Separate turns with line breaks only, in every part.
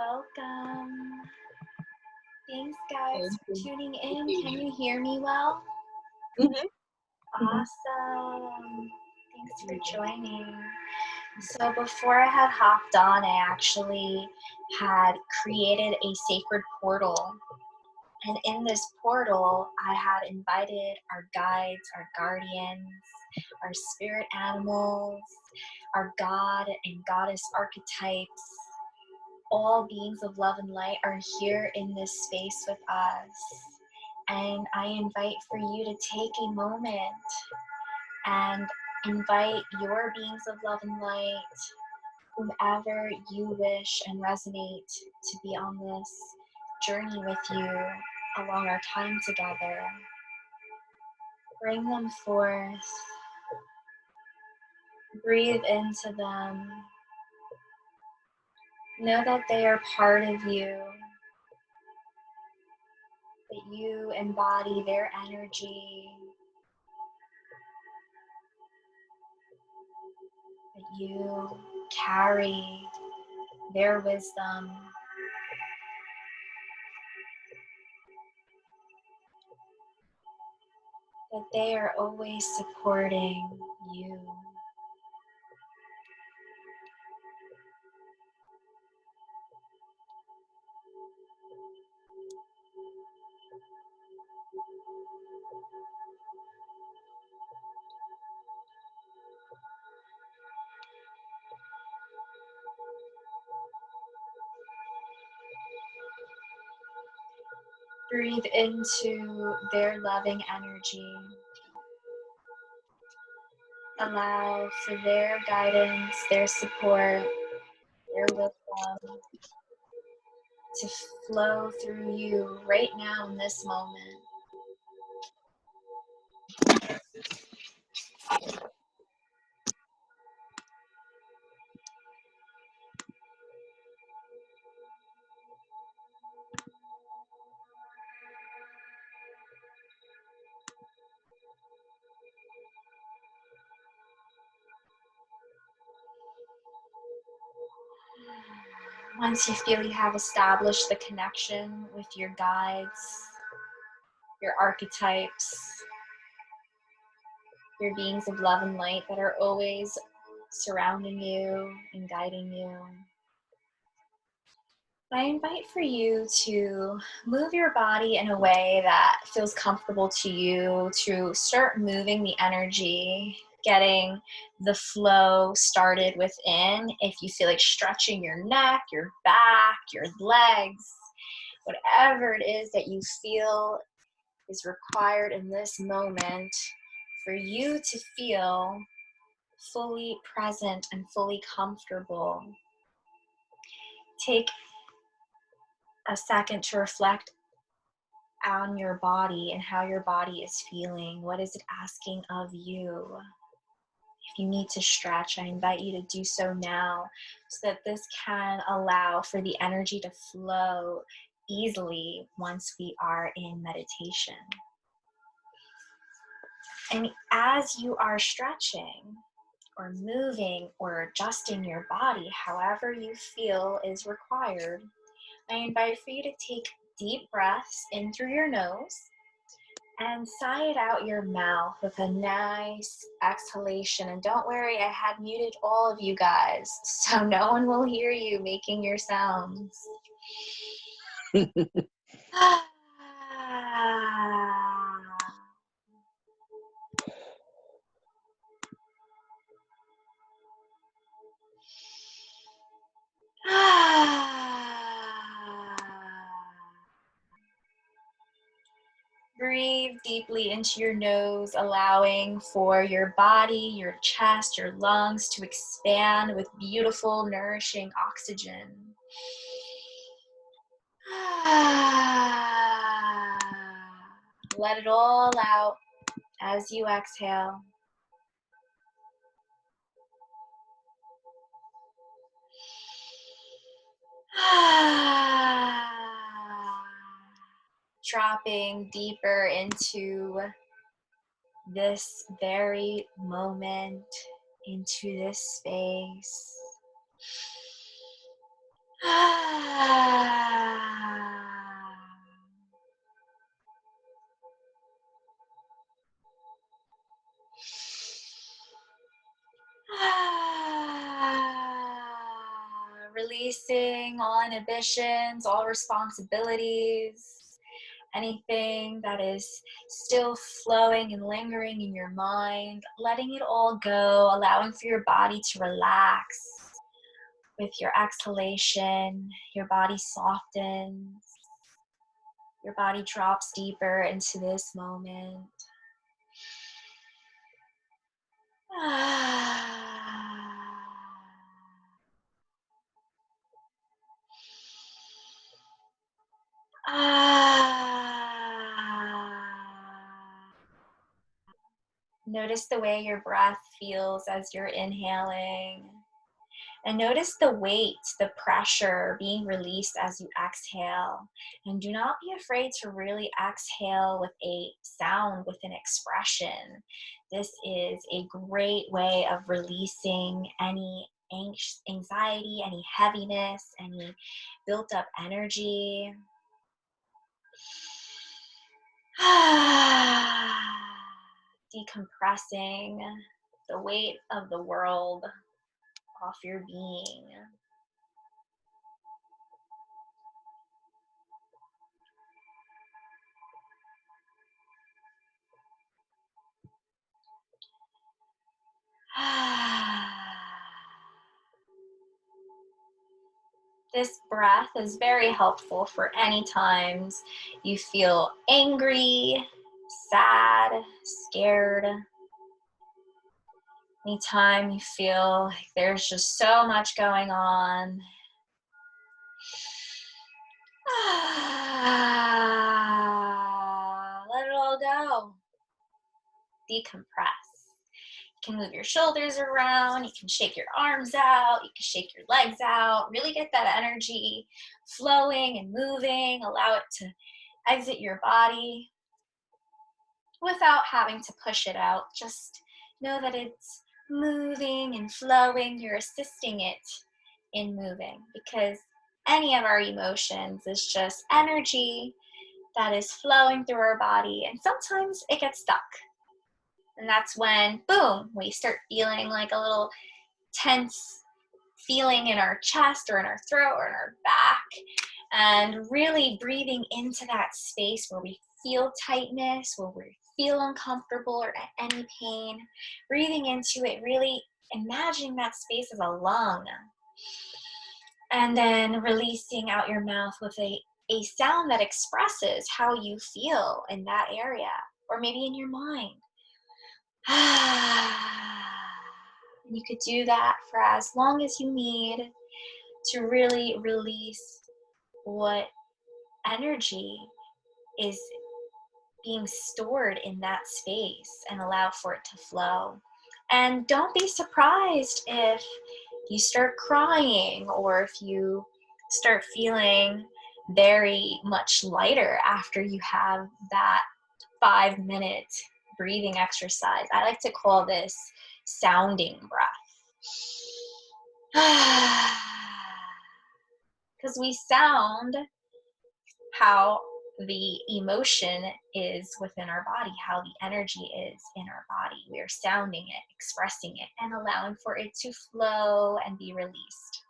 Welcome. Thanks, guys,
Thank
for
you.
tuning in. Can you hear me well? Awesome. Thanks for joining. So before I had hopped on, I actually had created a sacred portal. And in this portal, I had invited our guides, our guardians, our spirit animals, our god and goddess archetypes. All beings of love and light are here in this space with us. And I invite for you to take a moment and invite your beings of love and light, whomever you wish and resonate to be on this journey with you along our time together. Bring them forth. Breathe into them. Know that they are part of you, that you embody their energy, that you carry their wisdom, that they are always supporting you. Breathe into their loving energy. Allow for their guidance, their support, their wisdom to flow through you right now in this moment. Once you feel you have established the connection with your guides, your archetypes, your beings of love and light that are always surrounding you and guiding you, I invite for you to move your body in a way that feels comfortable to you, to start moving the energy, getting the flow started within. If you feel like stretching your neck, your back, your legs, whatever it is that you feel is required in this moment for you to feel fully present and fully comfortable. Take a second to reflect on your body and how your body is feeling. What is it asking of you? If you need to stretch, I invite you to do so now so that this can allow for the energy to flow easily once we are in meditation. And as you are stretching or moving or adjusting your body, however you feel is required, I invite for you to take deep breaths in through your nose and sigh it out your mouth with a nice exhalation. And don't worry, I had muted all of you guys, so no one will hear you making your sounds. Breathe deeply into your nose, allowing for your body, your chest, your lungs to expand with beautiful, nourishing oxygen. Let it all out as you exhale. Dropping deeper into this very moment, into this space. Releasing all inhibitions, all responsibilities, anything that is still flowing and lingering in your mind, letting it all go, allowing for your body to relax. With your exhalation, your body softens, your body drops deeper into this moment. Notice the way your breath feels as you're inhaling. And notice the weight, the pressure being released as you exhale. And do not be afraid to really exhale with a sound, with an expression. This is a great way of releasing any anxiety, any heaviness, any built up energy. Decompressing the weight of the world off your being. This breath is very helpful for any times you feel angry, sad, scared. Anytime you feel like there's just so much going on. Let it all go. Decompress. You can move your shoulders around, you can shake your arms out, you can shake your legs out, really get that energy flowing and moving, allow it to exit your body without having to push it out. Just know that it's moving and flowing, you're assisting it in moving, because any of our emotions is just energy that is flowing through our body, and sometimes it gets stuck. And that's when, boom, we start feeling like a little tense feeling in our chest or in our throat or in our back. And really breathing into that space where we feel tightness, where we feel uncomfortable or any pain. Breathing into it, really imagining that space as a lung. And then releasing out your mouth with a sound that expresses how you feel in that area, or maybe in your mind. You could do that for as long as you need to really release what energy is being stored in that space and allow for it to flow. And don't be surprised if you start crying or if you start feeling very much lighter after you have that 5-minute breathing exercise. I like to call this sounding breath. Because we sound how the emotion is within our body, how the energy is in our body. We are sounding it, expressing it, and allowing for it to flow and be released.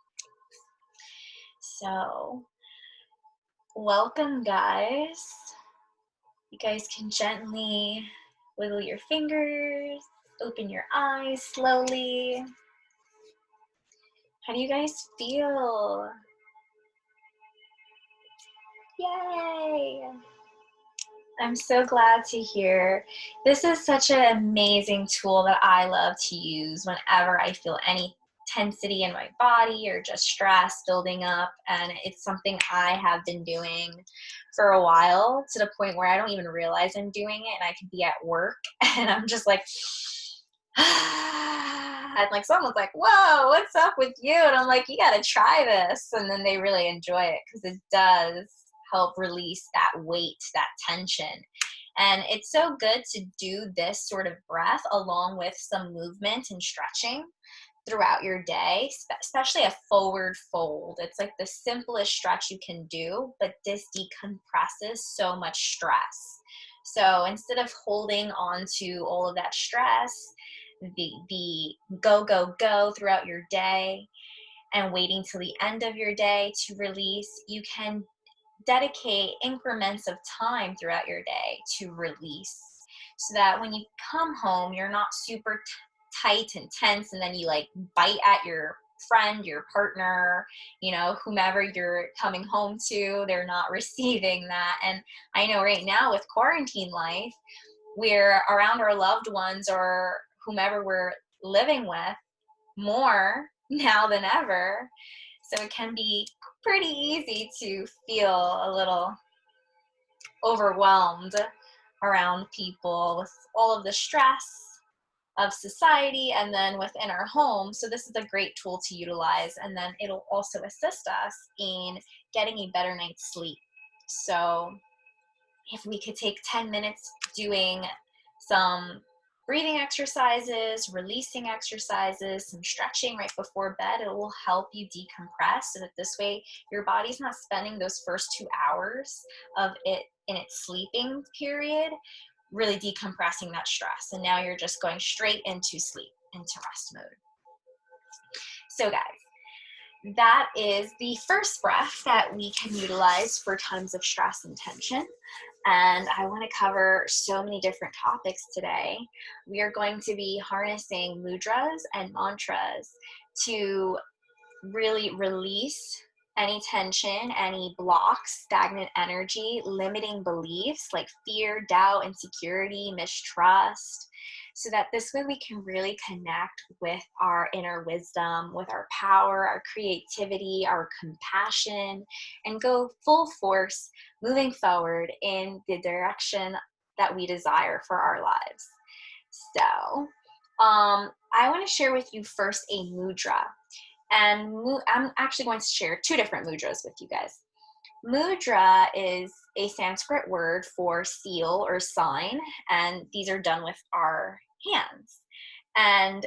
So, welcome, guys. You guys can gently wiggle your fingers, open your eyes slowly. How do you guys feel? Yay! I'm so glad to hear. This is such an amazing tool that I love to use whenever I feel any tensity in my body or just stress building up. And it's something I have been doing for a while, to the point where I don't even realize I'm doing it. And I could be at work and I'm just like, and like someone's like, whoa, what's up with you? And I'm like, you got to try this. And then they really enjoy it, because it does help release that weight, that tension. And it's so good to do this sort of breath along with some movement and stretching, throughout your day, especially a forward fold. It's like the simplest stretch you can do, but this decompresses so much stress. So instead of holding on to all of that stress, the go, go, go throughout your day and waiting till the end of your day to release, you can dedicate increments of time throughout your day to release, so that when you come home, you're not super tight and tense, and then you like bite at your friend, your partner, whomever you're coming home to, they're not receiving that. And I know right now with quarantine life, we're around our loved ones or whomever we're living with more now than ever. So it can be pretty easy to feel a little overwhelmed around people with all of the stress of society and then within our home. So this is a great tool to utilize, and then it'll also assist us in getting a better night's sleep. So if we could take 10 minutes doing some breathing exercises, releasing exercises, some stretching right before bed, it will help you decompress, so that this way your body's not spending those first 2 hours of it in its sleeping period really decompressing that stress. And now you're just going straight into sleep, into rest mode. So guys, that is the first breath that we can utilize for times of stress and tension. And I want to cover so many different topics today. We are going to be harnessing mudras and mantras to really release any tension, any blocks, stagnant energy, limiting beliefs like fear, doubt, insecurity, mistrust, so that this way we can really connect with our inner wisdom, with our power, our creativity, our compassion, and go full force moving forward in the direction that we desire for our lives. So I want to share with you first a mudra. And I'm actually going to share 2 different mudras with you guys. Mudra is a Sanskrit word for seal or sign, and these are done with our hands. And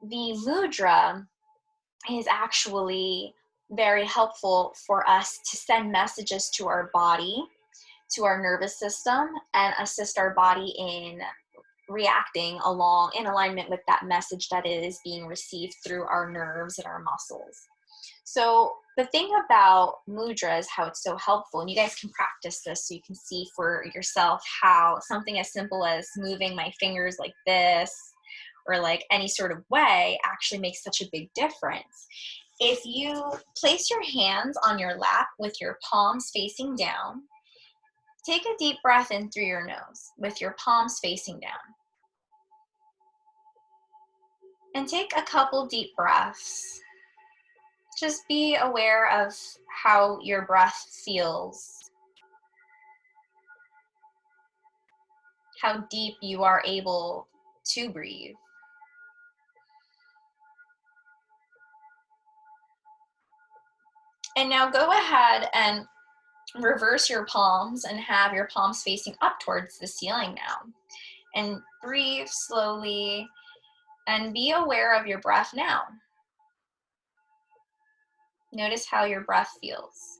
the mudra is actually very helpful for us to send messages to our body, to our nervous system, and assist our body in reacting along in alignment with that message that is being received through our nerves and our muscles. So the thing about mudra is how it's so helpful, and you guys can practice this so you can see for yourself how something as simple as moving my fingers like this or like any sort of way actually makes such a big difference. If you place your hands on your lap with your palms facing down, take a deep breath in through your nose with your palms facing down. And take a couple deep breaths. Just be aware of how your breath feels, how deep you are able to breathe. And now go ahead and reverse your palms and have your palms facing up towards the ceiling now. And breathe slowly and be aware of your breath now. Notice how your breath feels.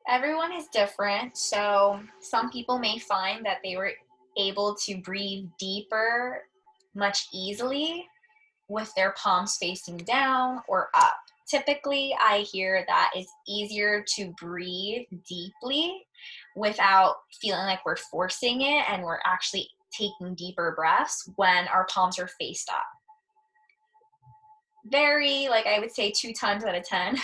Everyone is different, so some people may find that they were able to breathe deeper much easily with their palms facing down or up. Typically, I hear that it's easier to breathe deeply without feeling like we're forcing it and we're actually taking deeper breaths when our palms are faced up. I would say 2 times out of 10,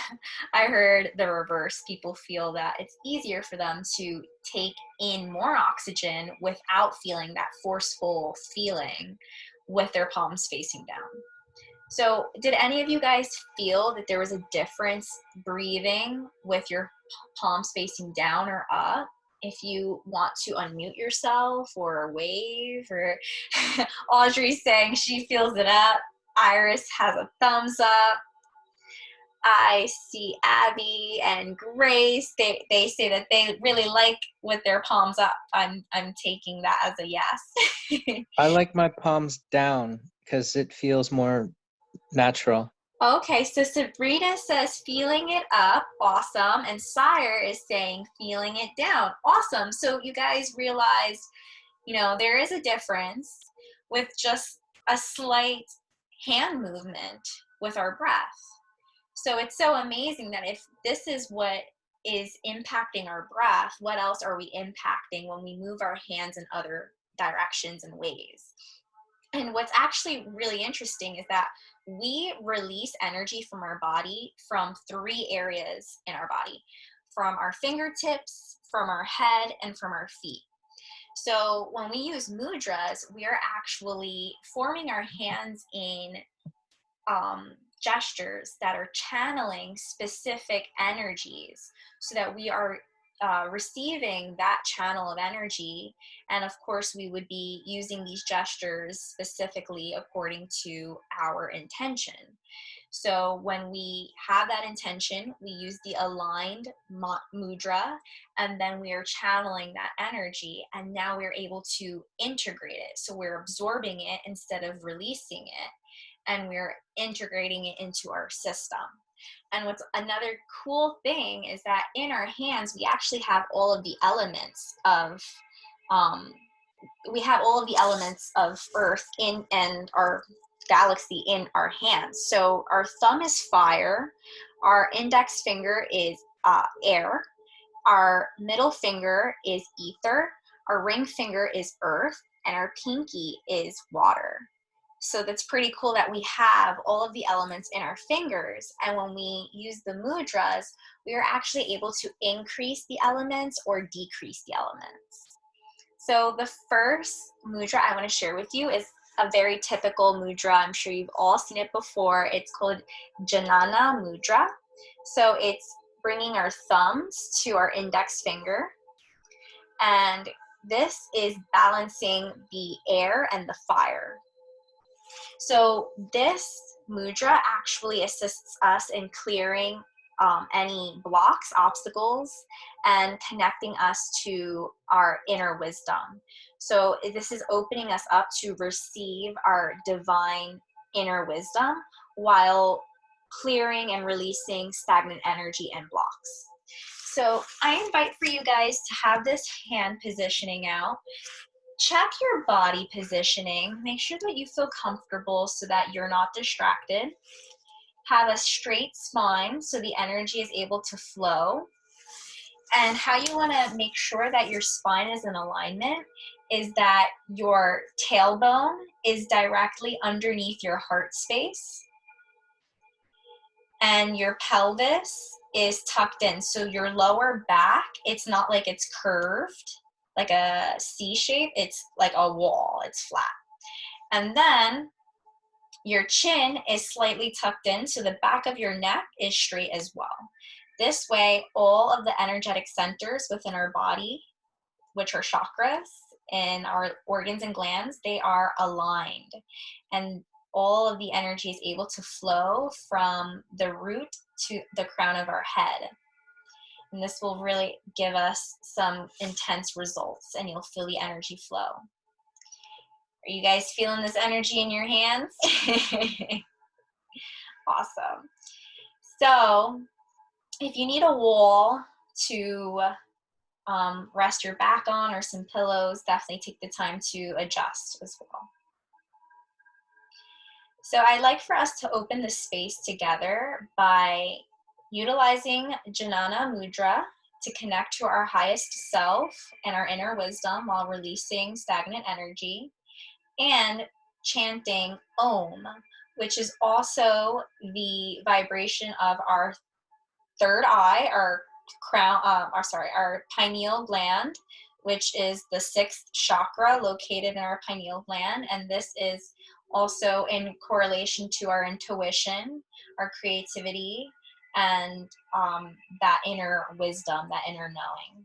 I heard the reverse. People feel that it's easier for them to take in more oxygen without feeling that forceful feeling with their palms facing down. So did any of you guys feel that there was a difference breathing with your palms facing down or up? If you want to unmute yourself or wave, or Audrey's saying she feels it up. Iris has a thumbs up. I see Abby and Grace. They say that they really like with their palms up. I'm taking that as a yes.
I like my palms down because it feels more natural.
Okay, so Sabrina says feeling it up, awesome, and Sire is saying feeling it down, awesome. So you guys realized, there is a difference with just a slight hand movement with our breath. So it's so amazing that if this is what is impacting our breath, what else are we impacting when we move our hands in other directions and ways? And what's actually really interesting is that we release energy from our body from 3 areas in our body, from our fingertips, from our head, and from our feet. So when we use mudras, we are actually forming our hands in gestures that are channeling specific energies so that we are receiving that channel of energy. And of course, we would be using these gestures specifically according to our intention. So when we have that intention, we use the aligned mudra, and then we are channeling that energy, and now we're able to integrate it. So we're absorbing it instead of releasing it, and we're integrating it into our system. And what's another cool thing is that in our hands, we actually have all of the elements of, Earth and our galaxy in our hands. So our thumb is fire, our index finger is air, our middle finger is ether, our ring finger is earth, and our pinky is water. So that's pretty cool that we have all of the elements in our fingers. And when we use the mudras, we are actually able to increase the elements or decrease the elements. So the first mudra I want to share with you is a very typical mudra. I'm sure you've all seen it before. It's called Janana Mudra. So it's bringing our thumbs to our index finger. And this is balancing the air and the fire. So this mudra actually assists us in clearing any blocks, obstacles, and connecting us to our inner wisdom. So this is opening us up to receive our divine inner wisdom while clearing and releasing stagnant energy and blocks. So I invite for you guys to have this hand positioning out. Check your body positioning. Make sure that you feel comfortable so that you're not distracted. Have a straight spine so the energy is able to flow. And how you want to make sure that your spine is in alignment is that your tailbone is directly underneath your heart space and your pelvis is tucked in. So your lower back, it's not like it's curved like a C shape, it's like a wall, it's flat. And then your chin is slightly tucked in, so the back of your neck is straight as well. This way, all of the energetic centers within our body, which are chakras and our organs and glands, they are aligned. And all of the energy is able to flow from the root to the crown of our head. And this will really give us some intense results, and you'll feel the energy flow. Are you guys feeling this energy in your hands? Awesome. So if you need a wall to rest your back on or some pillows, definitely take the time to adjust as well. So I'd like for us to open the space together by utilizing Janana Mudra to connect to our highest self and our inner wisdom while releasing stagnant energy, and chanting Om, which is also the vibration of our third eye, our crown, our pineal gland, which is the 6th chakra located in our pineal gland. And this is also in correlation to our intuition, our creativity, and that inner wisdom, that inner knowing.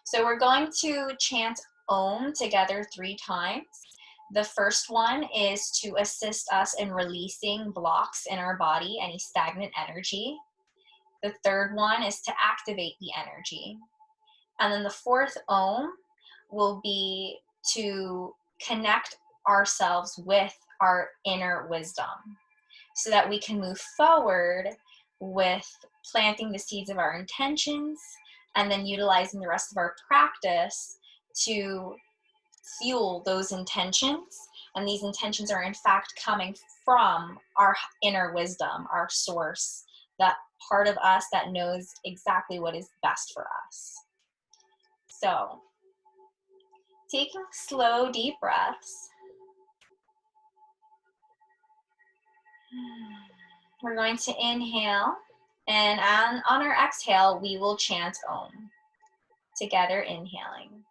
So we're going to chant Om together 3 times. The first one is to assist us in releasing blocks in our body, any stagnant energy. The third one is to activate the energy. And then the fourth Om will be to connect ourselves with our inner wisdom so that we can move forward with planting the seeds of our intentions and then utilizing the rest of our practice to fuel those intentions. And these intentions are in fact coming from our inner wisdom, our source, that part of us that knows exactly what is best for us. So, taking slow, deep breaths. We're going to inhale, and on our exhale, we will chant Om. Together, inhaling.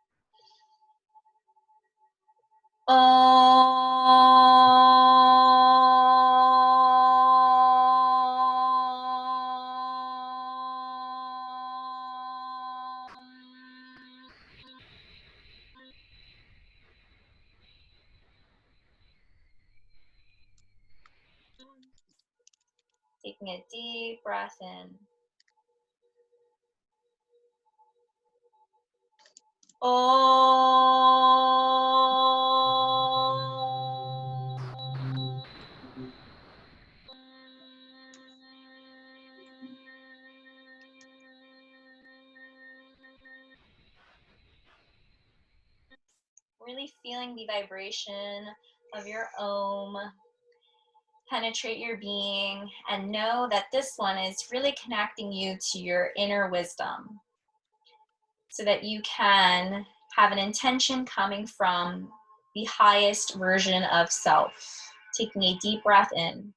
Taking a deep breath in. Really feeling the vibration of your Om penetrate your being, and know that this one is really connecting you to your inner wisdom so that you can have an intention coming from the highest version of self. Taking a deep breath in.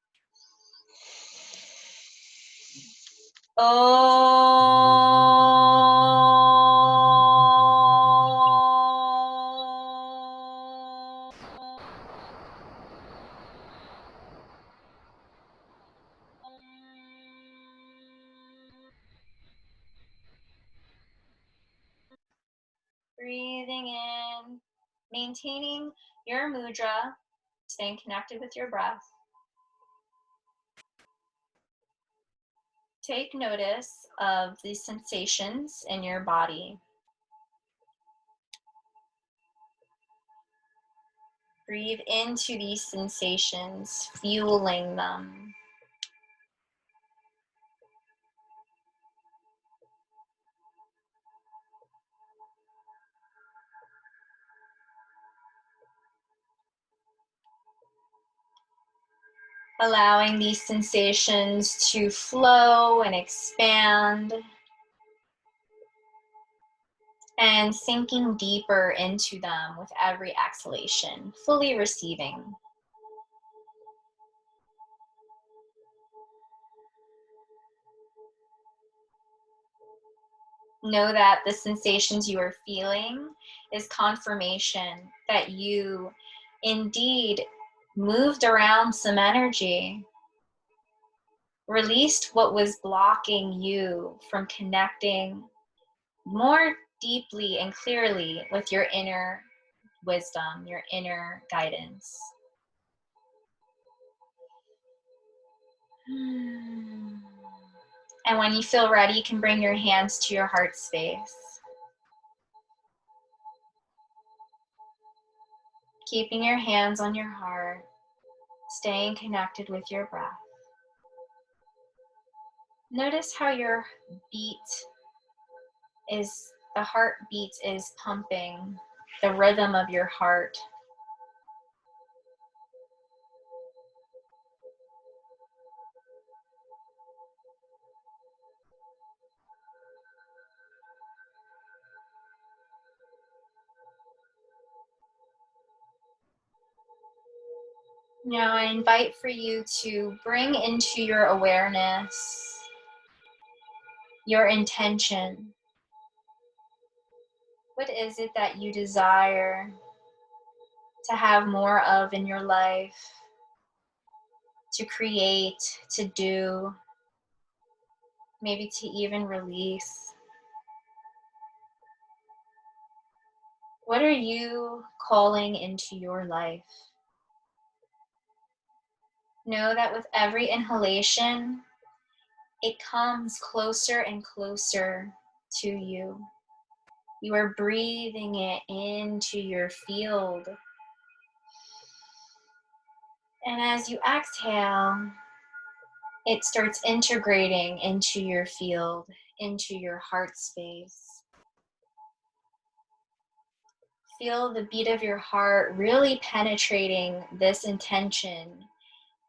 Breathing in, maintaining your mudra, staying connected with your breath. Take notice of the sensations in your body. Breathe into these sensations, fueling them. Allowing these sensations to flow and expand, and sinking deeper into them with every exhalation, fully receiving. Know that the sensations you are feeling is confirmation that you indeed moved around some energy, released what was blocking you from connecting more deeply and clearly with your inner wisdom, your inner guidance. And when you feel ready, you can bring your hands to your heart space. Keeping your hands on your heart, staying connected with your breath. Notice how your the heartbeat is pumping, the rhythm of your heart. Now I invite for you to bring into your awareness your intention. What is it that you desire to have more of in your life, to create, to do, maybe to even release? What are you calling into your life? Know that with every inhalation, it comes closer and closer to you. You are breathing it into your field. And as you exhale, it starts integrating into your field, into your heart space. Feel the beat of your heart really penetrating this intention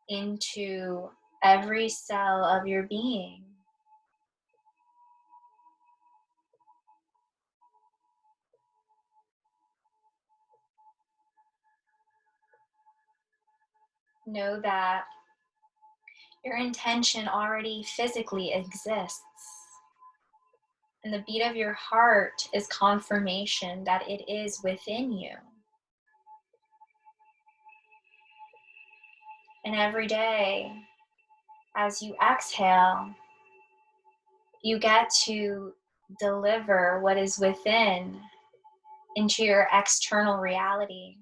into every cell of your being. Know that your intention already physically exists. And the beat of your heart is confirmation that it is within you. And every day, as you exhale, you get to deliver what is within into your external reality.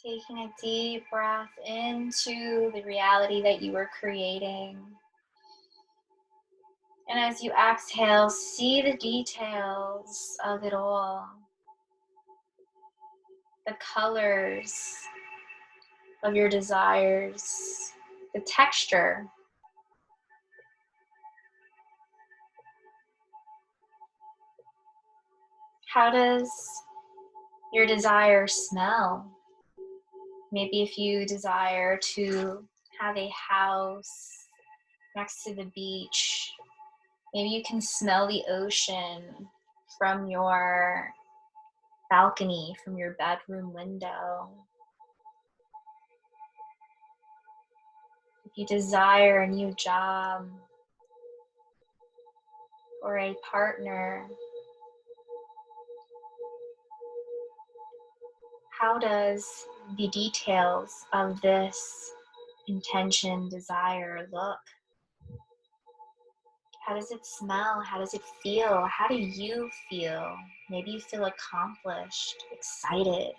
Taking a deep breath into the reality that you are creating. And as you exhale, see the details of it all. The colors of your desires, the texture. How does your desire smell? Maybe if you desire to have a house next to the beach, maybe you can smell the ocean from your balcony, from your bedroom window. If you desire a new job or a partner, how does the details of this intention, desire look? How does it smell? How does it feel? How do you feel? Maybe you feel accomplished, excited.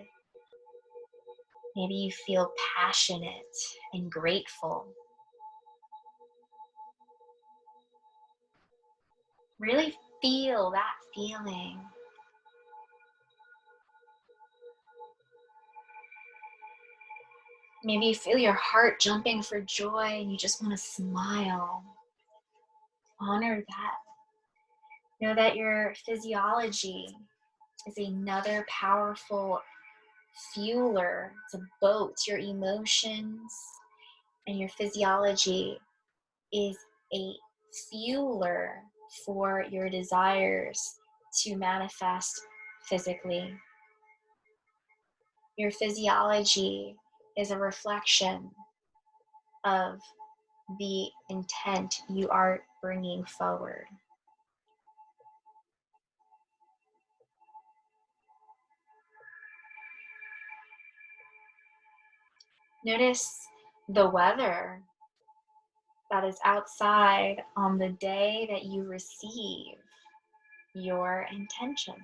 Maybe you feel passionate and grateful. Really feel that feeling. Maybe you feel your heart jumping for joy and you just want to smile. Honor that. Know that your physiology is another powerful fueler. It's a boat. Your emotions and your physiology is a fueler for your desires to manifest physically. Your physiology is a reflection of the intent you are bringing forward. Notice the weather that is outside on the day that you receive your intention.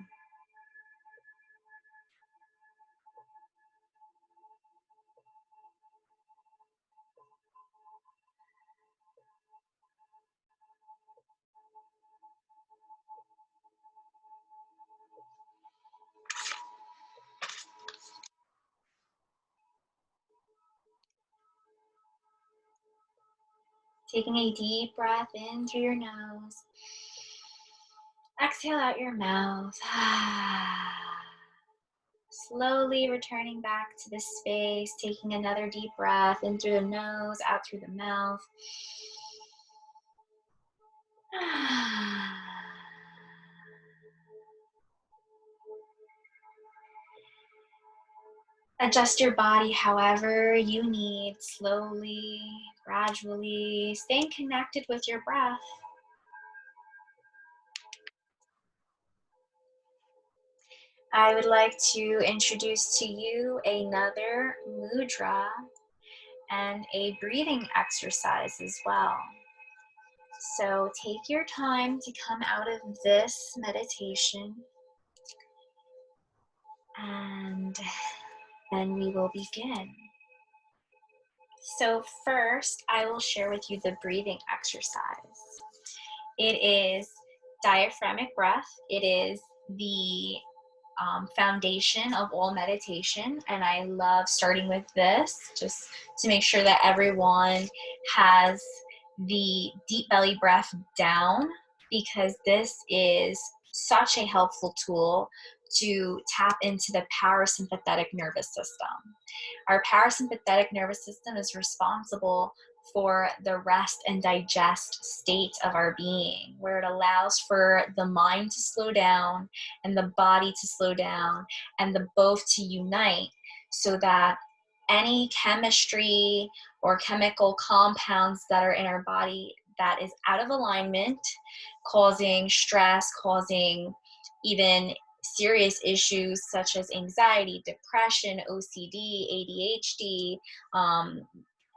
Taking a deep breath in through your nose. Exhale out your mouth. Slowly returning back to this space, taking another deep breath in through the nose, out through the mouth. Adjust your body however you need, slowly, gradually, staying connected with your breath. I would like to introduce to you another mudra and a breathing exercise as well. So take your time to come out of this meditation, and then we will begin. So first, I will share with you the breathing exercise. It is diaphragmatic breath. It is the foundation of all meditation, and I love starting with this just to make sure that everyone has the deep belly breath down, because this is such a helpful tool to tap into the parasympathetic nervous system. Our parasympathetic nervous system is responsible for the rest and digest state of our being, where it allows for the mind to slow down and the body to slow down and the both to unite, so that any chemistry or chemical compounds that are in our body that is out of alignment, causing stress, causing even serious issues such as anxiety, depression, OCD, ADHD,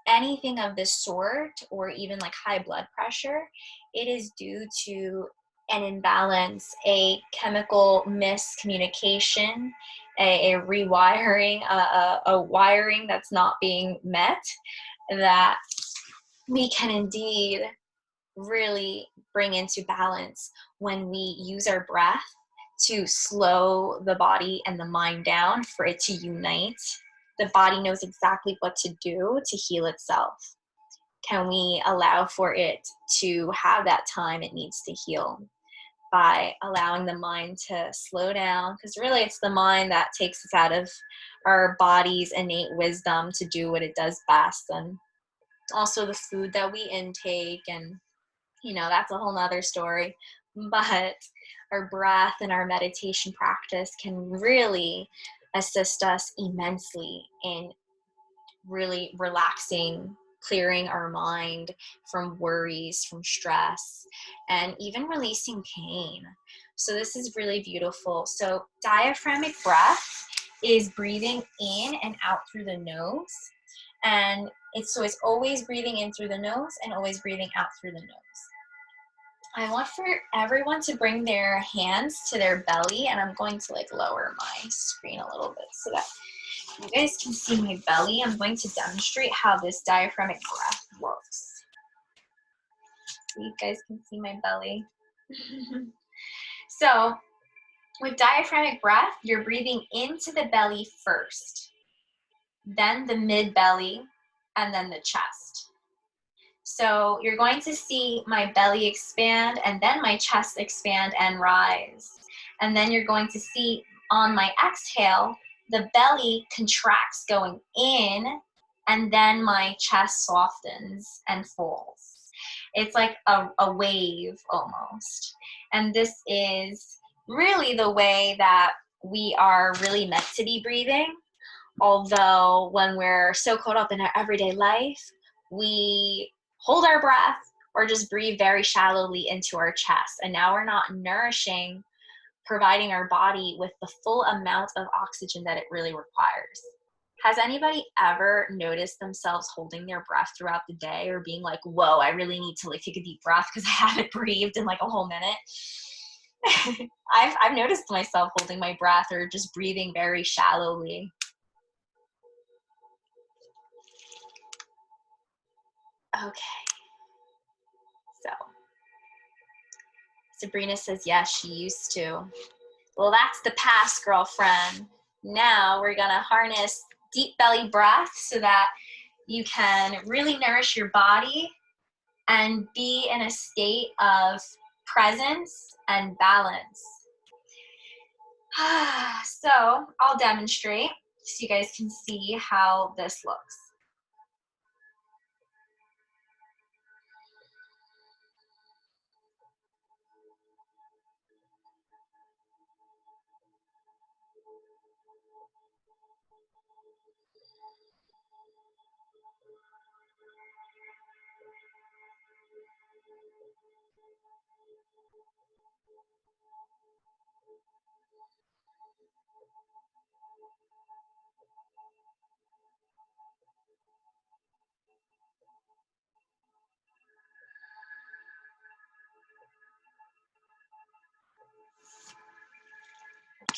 anything of this sort, or even like high blood pressure, it is due to an imbalance, a chemical miscommunication, a rewiring, a wiring that's not being met, that we can indeed really bring into balance when we use our breath to slow the body and the mind down for it to unite. The body knows exactly what to do to heal itself. Can we allow for it to have that time it needs to heal by allowing the mind to slow down? Because really it's the mind that takes us out of our body's innate wisdom to do what it does best. And also the food that we intake, and that's a whole nother story. But our breath and our meditation practice can really assist us immensely in really relaxing, clearing our mind from worries, from stress, and even releasing pain. So this is really beautiful. So diaphragmatic breath is breathing in and out through the nose. And it's always breathing in through the nose and always breathing out through the nose. I want for everyone to bring their hands to their belly, and I'm going to lower my screen a little bit so that you guys can see my belly. I'm going to demonstrate how this diaphragmatic breath works. So you guys can see my belly. So with diaphragmatic breath, you're breathing into the belly first, then the mid belly, and then the chest. So you're going to see my belly expand and then my chest expand and rise. And then you're going to see on my exhale, the belly contracts going in, and then my chest softens and falls. It's like a wave almost. And this is really the way that we are really meant to be breathing. Although when we're so caught up in our everyday life, we hold our breath or just breathe very shallowly into our chest. And now we're not nourishing, providing our body with the full amount of oxygen that it really requires. Has anybody ever noticed themselves holding their breath throughout the day, or being like, whoa, I really need to take a deep breath because I haven't breathed in a whole minute? I've noticed myself holding my breath or just breathing very shallowly. Okay. So Sabrina says, yes, she used to. Well, that's the past, girlfriend. Now we're going to harness deep belly breath so that you can really nourish your body and be in a state of presence and balance. So I'll demonstrate so you guys can see how this looks.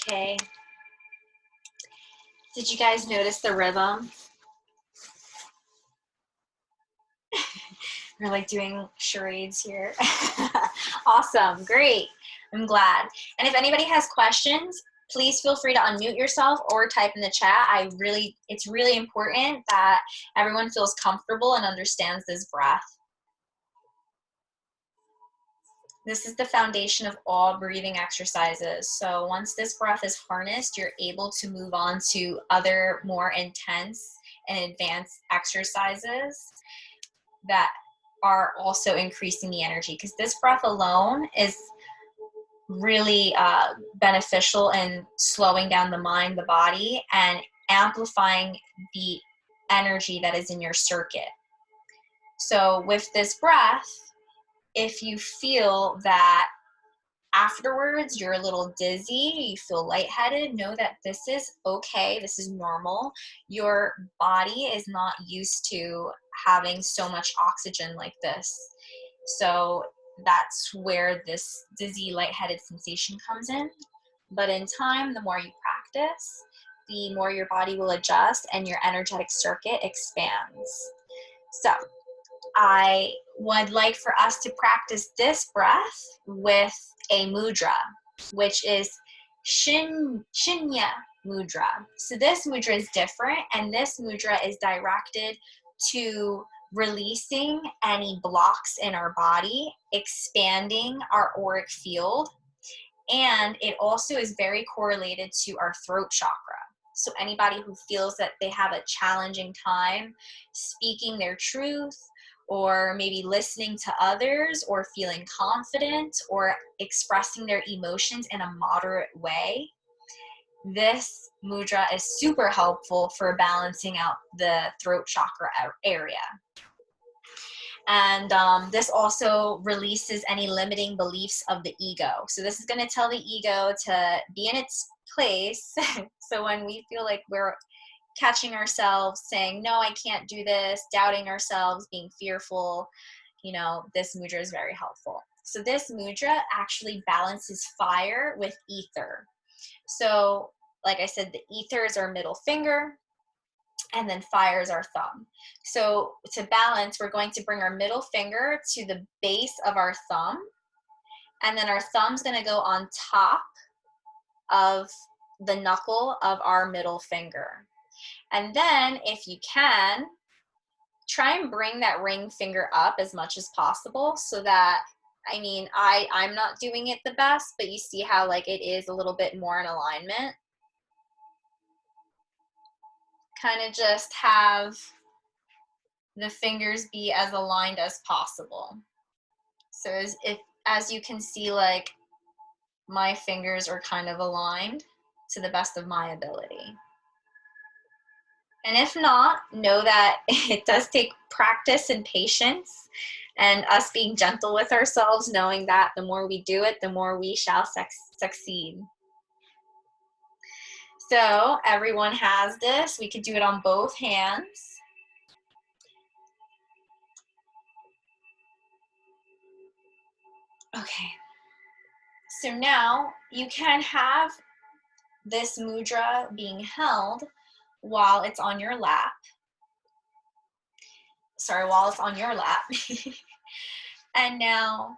Okay. Did you guys notice the rhythm? We're like doing charades here. Awesome, great. I'm glad. And if anybody has questions, please feel free to unmute yourself or type in the chat. It's really important that everyone feels comfortable and understands this breath. This is the foundation of all breathing exercises. So once this breath is harnessed, you're able to move on to other more intense and advanced exercises that are also increasing the energy, because this breath alone is really beneficial in slowing down the mind, the body, and amplifying the energy that is in your circuit. So with this breath, if you feel that afterwards you're a little dizzy, you feel lightheaded, know that this is okay, this is normal. Your body is not used to having so much oxygen like this. So that's where this dizzy, lightheaded sensation comes in. But in time, the more you practice, the more your body will adjust and your energetic circuit expands. So I would like for us to practice this breath with a mudra, which is Shinya mudra. So this mudra is different, and this mudra is directed to releasing any blocks in our body, expanding our auric field, and it also is very correlated to our throat chakra. So anybody who feels that they have a challenging time speaking their truth, or maybe listening to others, or feeling confident, or expressing their emotions in a moderate way, this mudra is super helpful for balancing out the throat chakra area. And this also releases any limiting beliefs of the ego. So this is going to tell the ego to be in its place. So when we feel like we're catching ourselves saying, no, I can't do this, doubting ourselves, being fearful, this mudra is very helpful. So this mudra actually balances fire with ether. So like I said, the ether is our middle finger, and then fire is our thumb. So to balance, we're going to bring our middle finger to the base of our thumb, and then our thumb's going to go on top of the knuckle of our middle finger. And then if you can, try and bring that ring finger up as much as possible, so that, I'm not doing it the best, but you see how like it is a little bit more in alignment. Kind of just have the fingers be as aligned as possible. So as you can see, like my fingers are kind of aligned to the best of my ability. And if not, know that it does take practice and patience, and us being gentle with ourselves, knowing that the more we do it, the more we shall succeed. So everyone has this. We could do it on both hands. Okay. So now you can have this mudra being held while it's on your lap. While it's on your lap. And now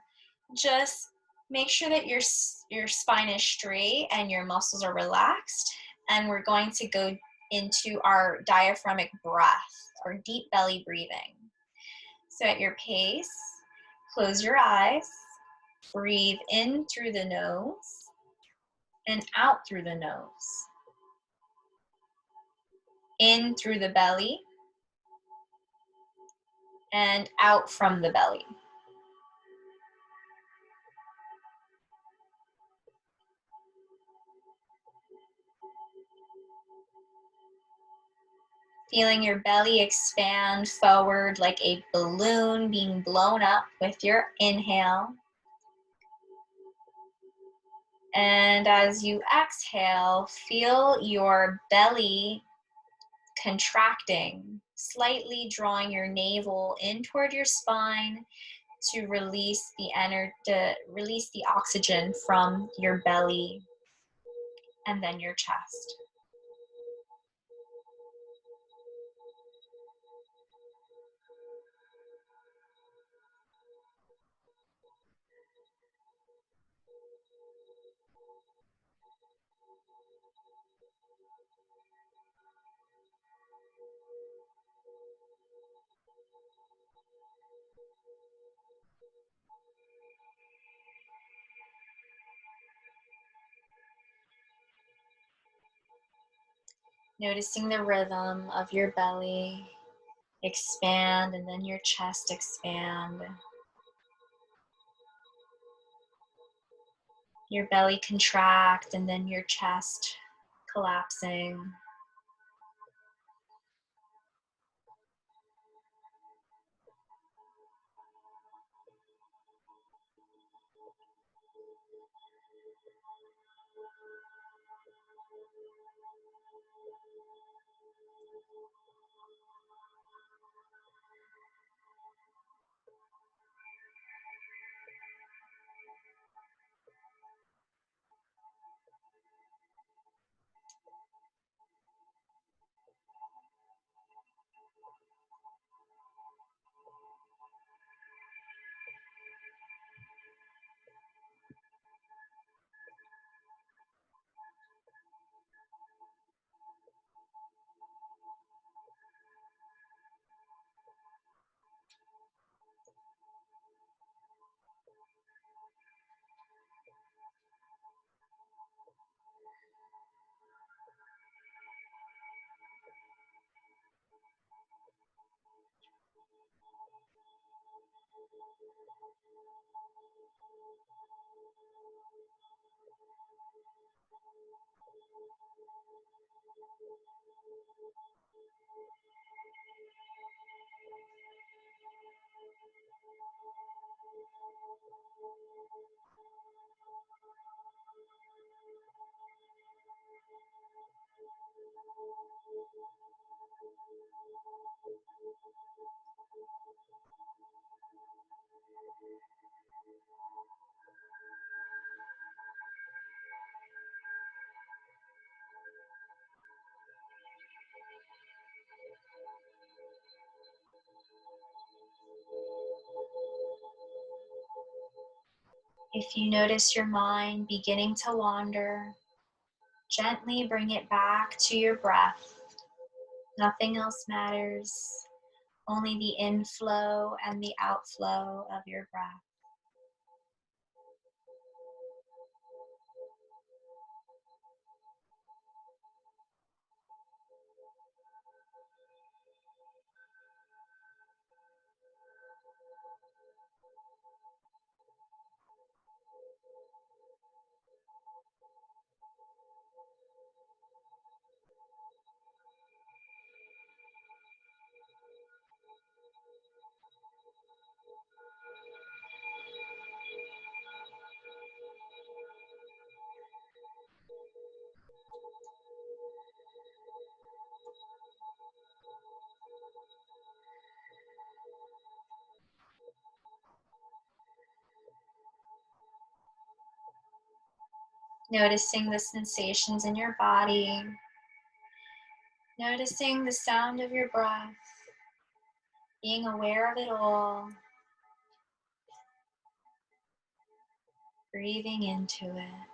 just make sure that your spine is straight and your muscles are relaxed. And we're going to go into our diaphragmatic breath, or deep belly breathing. So at your pace, close your eyes, breathe in through the nose and out through the nose. In through the belly and out from the belly. Feeling your belly expand forward like a balloon being blown up with your inhale. And as you exhale, feel your belly contracting, slightly drawing your navel in toward your spine to release the oxygen from your belly and then your chest. Noticing the rhythm of your belly expand and then your chest expand. Your belly contract and then your chest collapsing. If you notice your mind beginning to wander, gently bring it back to your breath. Nothing else matters, only the inflow and the outflow of your breath. Noticing the sensations in your body, noticing the sound of your breath, being aware of it all, breathing into it.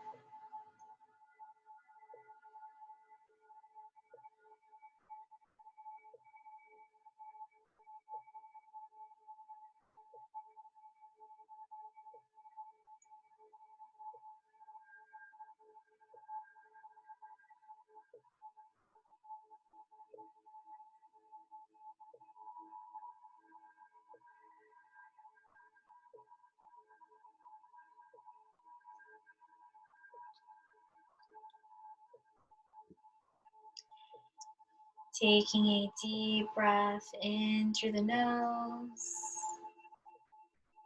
Taking a deep breath in through the nose,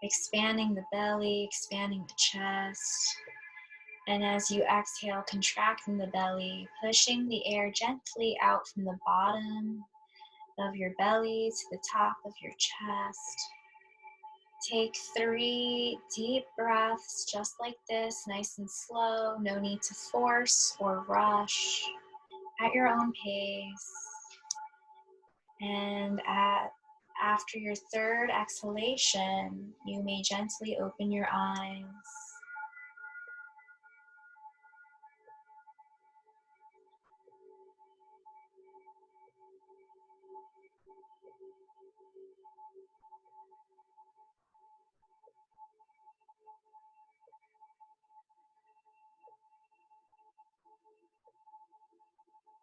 expanding the belly, expanding the chest. And as you exhale, contracting the belly, pushing the air gently out from the bottom of your belly to the top of your chest. Take 3 deep breaths just like this, nice and slow. No need to force or rush, at your own pace. And after your third exhalation, you may gently open your eyes.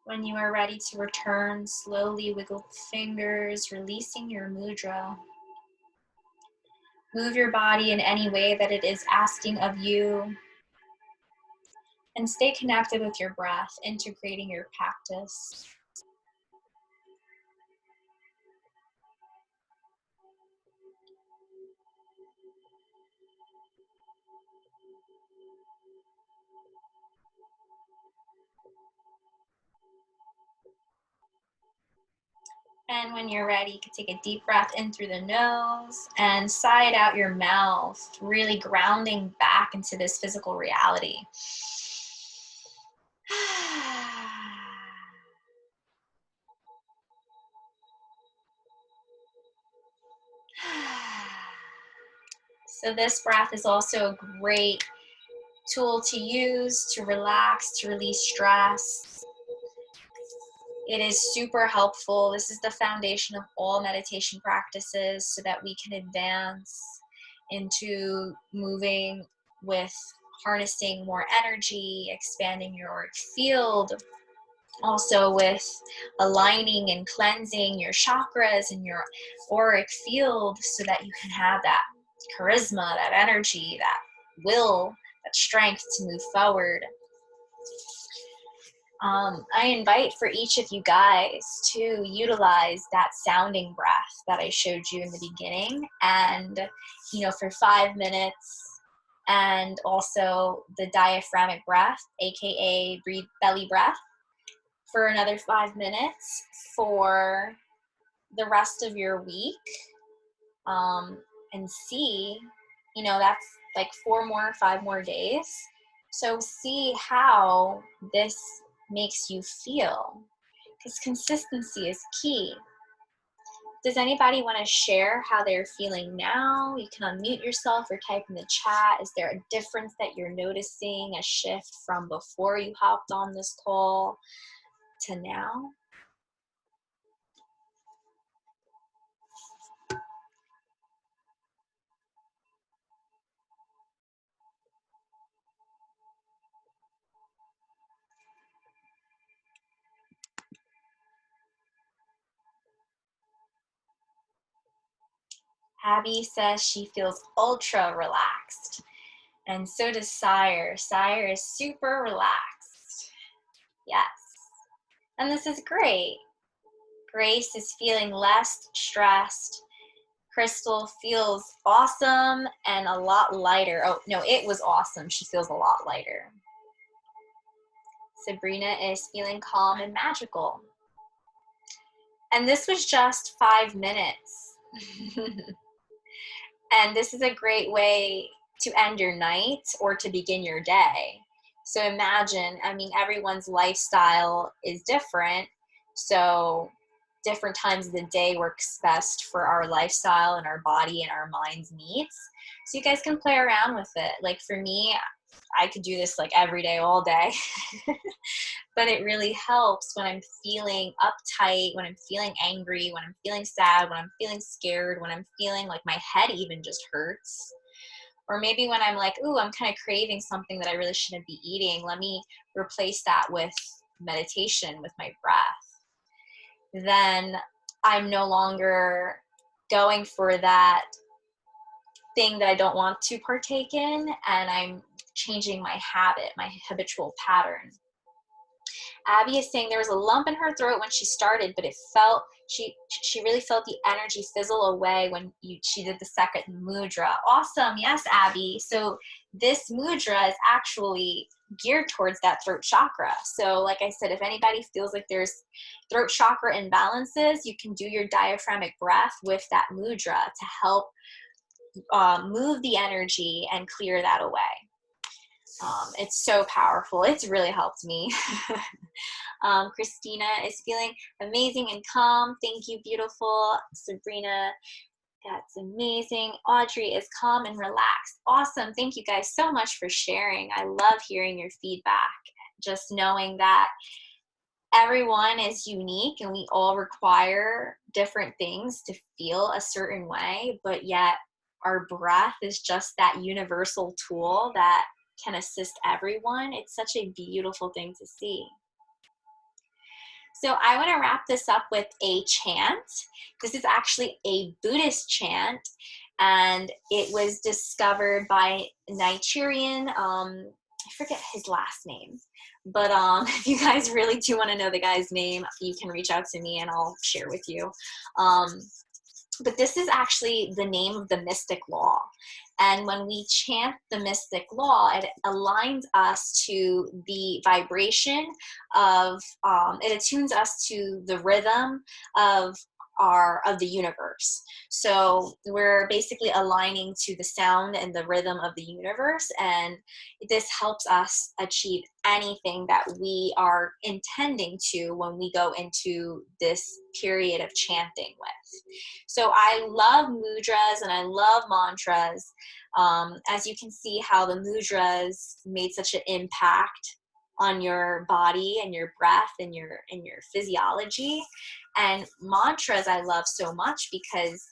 When you are ready to return, slowly wiggle the fingers, releasing your mudra. Move your body in any way that it is asking of you. And stay connected with your breath, integrating your practice. And when you're ready, you can take a deep breath in through the nose and sigh it out your mouth, really grounding back into this physical reality. So this breath is also a great tool to use to relax, to release stress. It is super helpful. This is the foundation of all meditation practices so that we can advance into moving with harnessing more energy, expanding your auric field, also with aligning and cleansing your chakras and your auric field so that you can have that charisma, that energy, that will, that strength to move forward. I invite for each of you guys to utilize that sounding breath that I showed you in the beginning, and for 5 minutes, and also the diaphragmic breath, aka belly breath, for another 5 minutes for the rest of your week, and see, that's like 5 more days. So see how this makes you feel, because consistency is key. Does anybody want to share how they're feeling now? You can unmute yourself or type in the chat. Is there a difference that you're noticing, a shift from before you hopped on this call to now? Abby says she feels ultra relaxed. And so does Sire. Sire is super relaxed. Yes. And this is great. Grace is feeling less stressed. Crystal feels awesome and a lot lighter. Oh, no, it was awesome. She feels a lot lighter. Sabrina is feeling calm and magical. And this was just 5 minutes. And this is a great way to end your night or to begin your day. So imagine, everyone's lifestyle is different. So different times of the day works best for our lifestyle and our body and our mind's needs. So you guys can play around with it. Like for me, I could do this like every day, all day. But it really helps when I'm feeling uptight, when I'm feeling angry, when I'm feeling sad, when I'm feeling scared, when I'm feeling like my head even just hurts. Or maybe when I'm like, ooh, I'm kind of craving something that I really shouldn't be eating. Let me replace that with meditation, with my breath. Then I'm no longer going for that thing that I don't want to partake in, and I'm changing my habit, my habitual pattern. Abby is saying there was a lump in her throat when she started, but it felt, she really felt the energy fizzle away when she did the second mudra. Awesome. Yes, Abby. So this mudra is actually geared towards that throat chakra. So like I said, if anybody feels like there's throat chakra imbalances, you can do your diaphragmatic breath with that mudra to help move the energy and clear that away. It's so powerful. It's really helped me. Christina is feeling amazing and calm. Thank you, beautiful. Sabrina, that's amazing. Audrey is calm and relaxed. Awesome. Thank you guys so much for sharing. I love hearing your feedback. Just knowing that everyone is unique and we all require different things to feel a certain way, but yet our breath is just that universal tool that can assist everyone. It's such a beautiful thing to see. So I want to wrap this up with a chant. This is actually a Buddhist chant, and it was discovered by Nigerian, I forget his last name, but if you guys really do want to know the guy's name, you can reach out to me and I'll share with you. But this is actually the name of the mystic law. And when we chant the mystic law, it aligns us to the vibration of, it attunes us to the rhythm of the universe. So we're basically aligning to the sound and the rhythm of the universe, and this helps us achieve anything that we are intending to when we go into this period of chanting with. So I love mudras and I love mantras. As you can see how the mudras made such an impact on your body and your breath and your physiology. And mantras I love so much because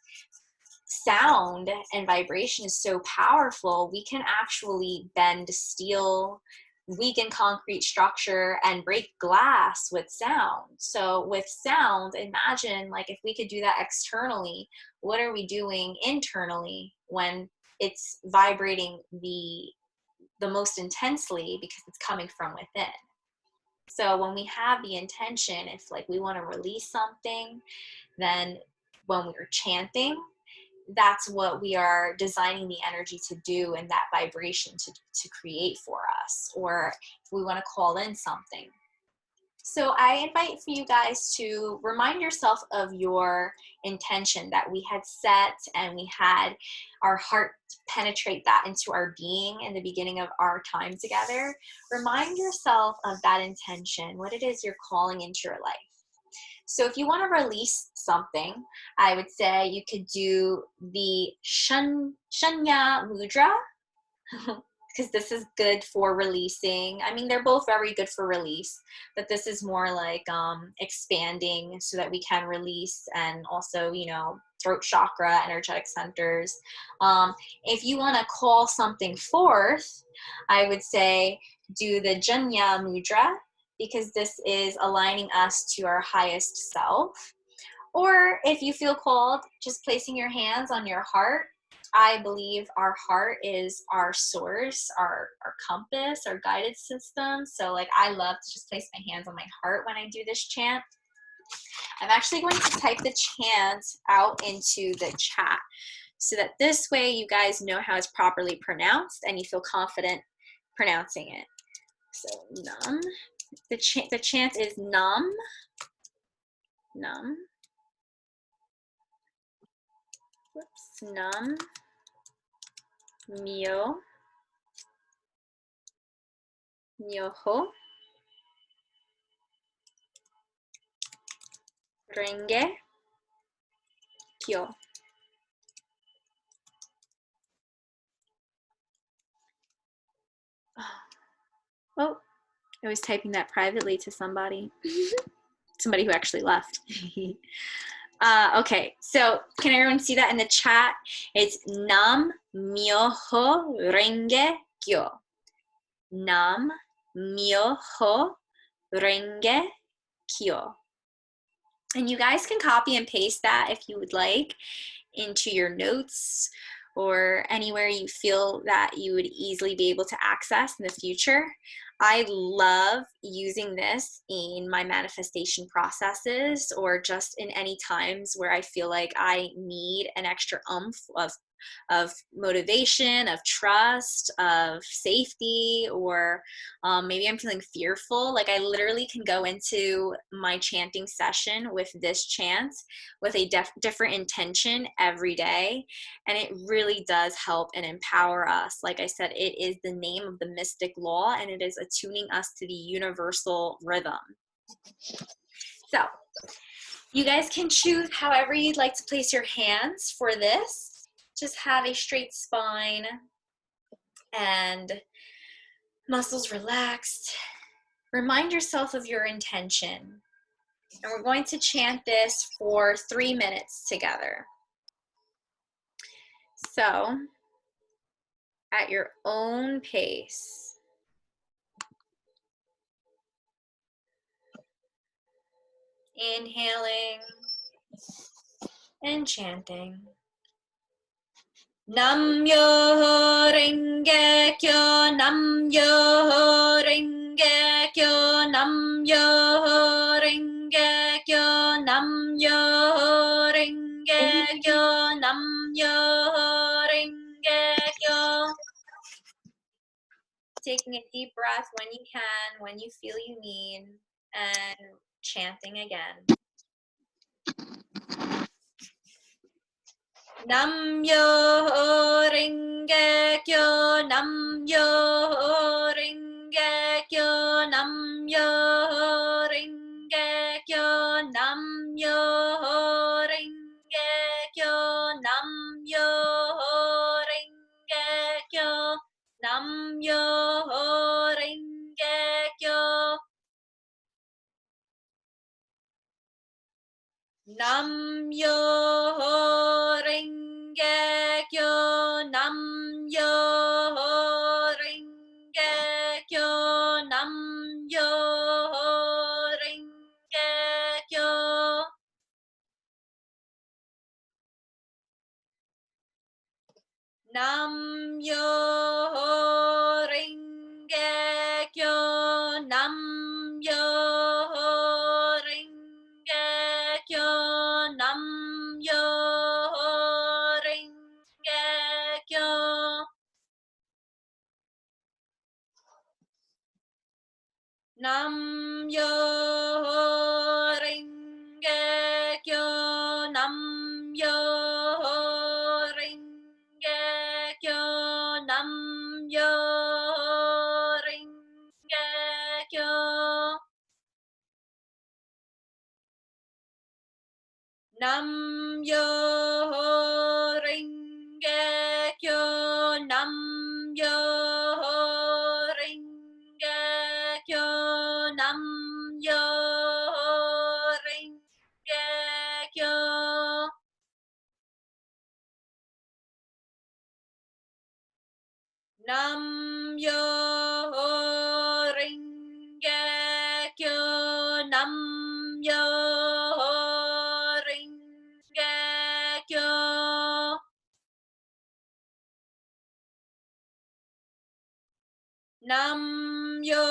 sound and vibration is so powerful. We can actually bend steel, weaken concrete structure, and break glass with sound. So with sound, imagine like if we could do that externally, what are we doing internally when it's vibrating the most intensely because it's coming from within? So when we have the intention, if like we want to release something, then when we're chanting, that's what we are designing the energy to do and that vibration to create for us, or if we want to call in something. So I invite for you guys to remind yourself of your intention that we had set, and we had our heart penetrate that into our being in the beginning of our time together. Remind yourself of that intention, what it is you're calling into your life. So if you want to release something, I would say you could do the Shanya Mudra, because this is good for releasing. I mean, they're both very good for release, but this is more like expanding so that we can release, and also, you know, throat chakra, energetic centers. If you want to call something forth, I would say do the Janya Mudra, because this is aligning us to our highest self. Or if you feel called, just placing your hands on your heart. I believe our heart is our source, our compass, our guidance system. So like I love to just place my hands on my heart when I do this chant. I'm actually going to type the chant out into the chat so that this way you guys know how it's properly pronounced and you feel confident pronouncing it. So Nam. The chant is Nam. Nam. Whoops. Nam. Myo. Myoho. Renge. Kyo. Oh, I was typing that privately to somebody. Somebody who actually left. Okay, so can everyone see that in the chat? It's Nam Myoho Renge Kyo. Nam Myoho Renge Kyo. And you guys can copy and paste that if you would like into your notes or anywhere you feel that you would easily be able to access in the future. I love using this in my manifestation processes or just in any times where I feel like I need an extra oomph of motivation, of trust, of safety, or maybe I'm feeling fearful. Like I literally can go into my chanting session with this chant with a different intention every day. And it really does help and empower us. Like I said, it is the name of the mystic law, and it is attuning us to the universal rhythm. So you guys can choose however you'd like to place your hands for this. Just have a straight spine and muscles relaxed. Remind yourself of your intention. And we're going to chant this for 3 minutes together. So, at your own pace, inhaling and chanting. Nam yo renge kyo, nam yo renge kyo, nam yo renge kyo, nam yo renge kyo, nam yo renge kyo. Taking a deep breath when you can, when you feel you need, and chanting again. Nam yo renge kyo, nam yo renge kyo, nam yo renge kyo, nam yo renge kyo, nam yo renge kyo, nam yo renge kyo. Nam yo renge kyo, nam yo renge kyo, nam yo renge kyo. Nam yo renge kyo, nam yo renge kyo, nam yo renge kyo. Nam yo renge kyo, nam yo renge kyo, nam yo renge kyo. Nam yo renge kyo, nam yo renge kyo, nam yo renge kyo. Nam yo renge kyo, nam yo renge kyo. Nam yo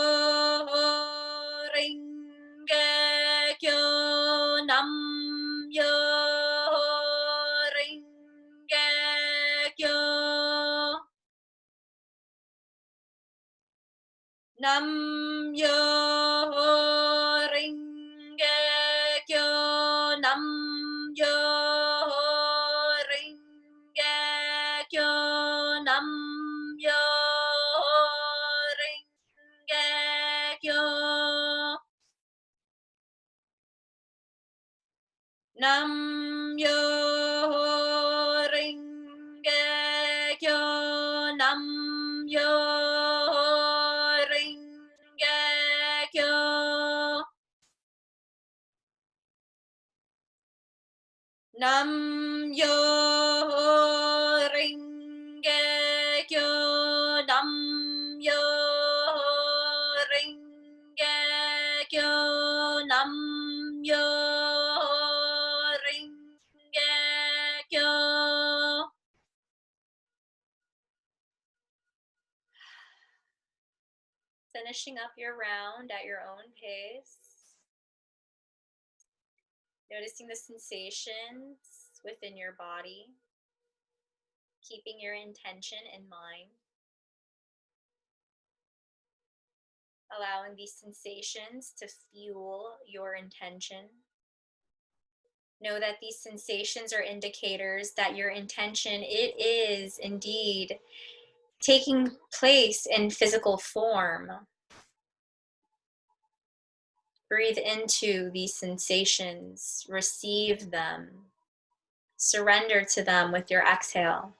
renge kyo, nam yo renge kyo. Nam yo renge kyo, nam yo renge kyo, nam yo renge kyo. Nam yo renge kyo, nam yo renge kyo. Nam yo renge kyo, nam yo renge kyo, nam yo renge kyo. finishing up your round at your own pace. Noticing the sensations within your body, keeping your intention in mind. Allowing these sensations to fuel your intention. Know that these sensations are indicators that your intention, it is indeed taking place in physical form. Breathe into these sensations, receive them, surrender to them with your exhale.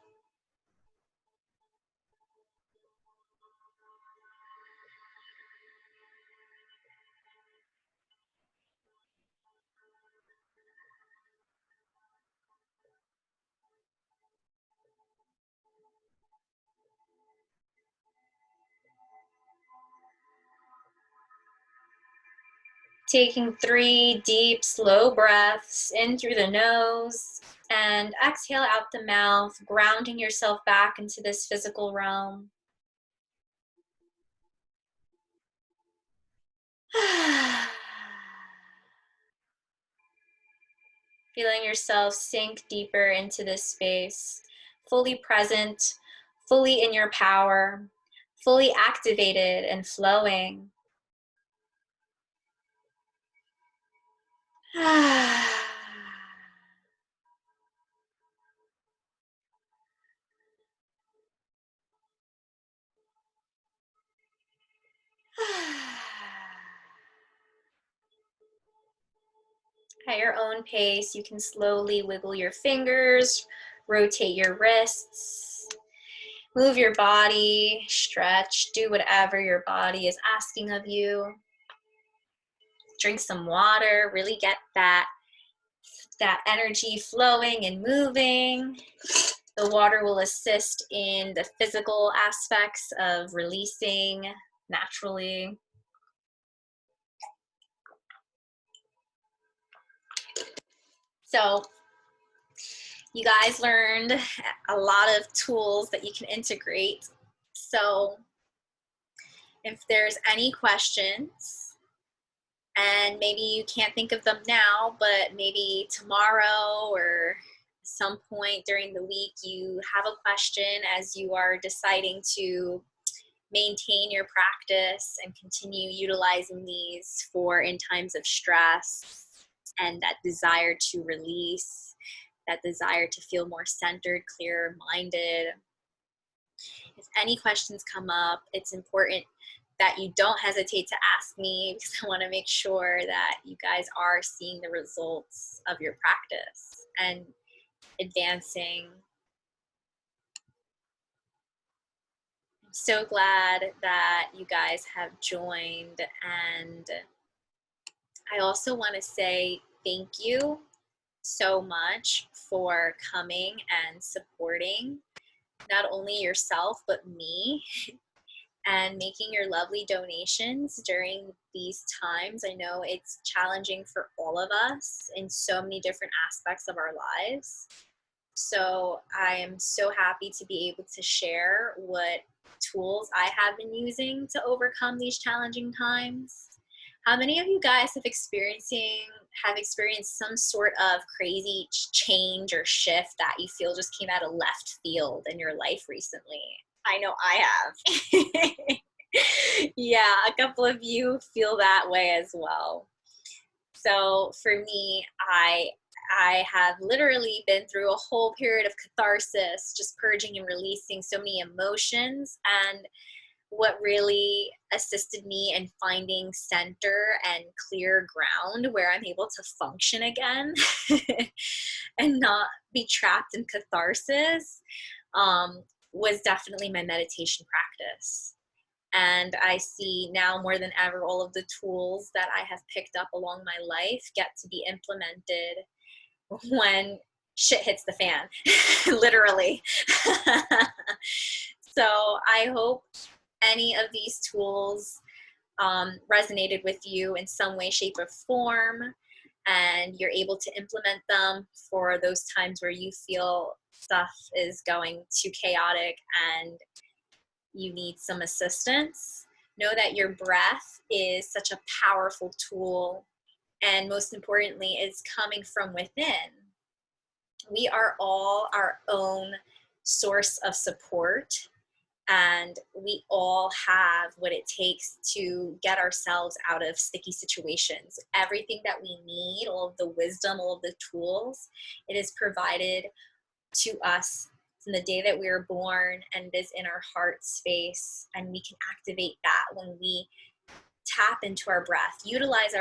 Taking 3 deep, slow breaths in through the nose and exhale out the mouth, grounding yourself back into this physical realm. Feeling yourself sink deeper into this space, fully present, fully in your power, fully activated and flowing. At your own pace, you can slowly wiggle your fingers, rotate your wrists, move your body, stretch, do whatever your body is asking of you. Drink some water, really get that energy flowing and moving. The water will assist in the physical aspects of releasing naturally. So you guys learned a lot of tools that you can integrate. So if there's any questions, and maybe you can't think of them now, but maybe tomorrow or some point during the week you have a question as you are deciding to maintain your practice and continue utilizing these for in times of stress and that desire to release, that desire to feel more centered, clear-minded. If any questions come up, it's important that you don't hesitate to ask me, because I want to make sure that you guys are seeing the results of your practice and advancing. I'm so glad that you guys have joined, and I also want to say thank you so much for coming and supporting not only yourself but me and making your lovely donations during these times. I know it's challenging for all of us in so many different aspects of our lives. So I am so happy to be able to share what tools I have been using to overcome these challenging times. How many of you guys have experienced some sort of crazy change or shift that you feel just came out of left field in your life recently? I know I have. Yeah, a couple of you feel that way as well. So for me, I have literally been through a whole period of catharsis, just purging and releasing so many emotions. And what really assisted me in finding center and clear ground where I'm able to function again and not be trapped in catharsis was definitely my meditation practice. And I see now more than ever all of the tools that I have picked up along my life get to be implemented when shit hits the fan, literally. So I hope any of these tools resonated with you in some way, shape, or form, and you're able to implement them for those times where you feel stuff is going too chaotic and you need some assistance. Know that your breath is such a powerful tool, and most importantly, it's coming from within. We are all our own source of support, and we all have what it takes to get ourselves out of sticky situations. Everything that we need, all of the wisdom, all of the tools, it is provided to us from the day that we were born, and is in our heart space. And we can activate that when we tap into our breath, utilize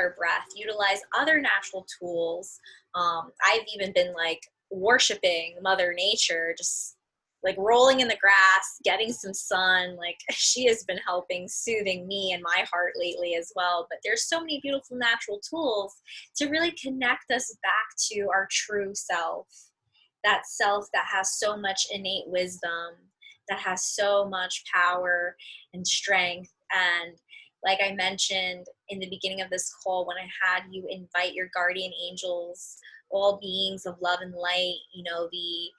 other natural tools. I've even been like worshiping Mother Nature, just like rolling in the grass, getting some sun. Like she has been helping, soothing me and my heart lately as well. But there's so many beautiful natural tools to really connect us back to our true self, that self that has so much innate wisdom, that has so much power and strength. And like I mentioned in the beginning of this call, when I had you invite your guardian angels, all beings of love and light, you know, the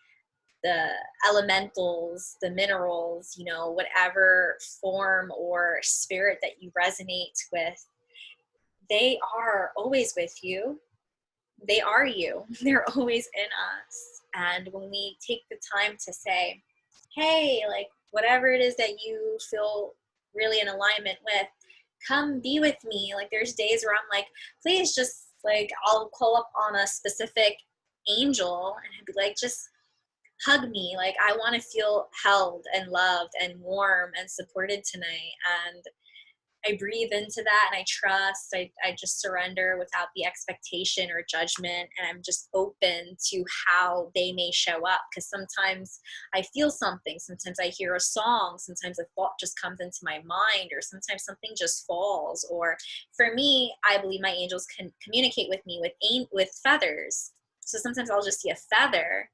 elementals, the minerals, you know, whatever form or spirit that you resonate with, they are always with you. They are you. They're always in us. And when we take the time to say, hey, like whatever it is that you feel really in alignment with, come be with me. Like there's days where I'm like, please just like, I'll call up on a specific angel and I'd be like, just hug me. Like I want to feel held and loved and warm and supported tonight. And I breathe into that and I trust. I just surrender without the expectation or judgment. And I'm just open to how they may show up. Because sometimes I feel something. Sometimes I hear a song. Sometimes a thought just comes into my mind. Or sometimes something just falls. Or for me, I believe my angels can communicate with me with feathers. So sometimes I'll just see a feather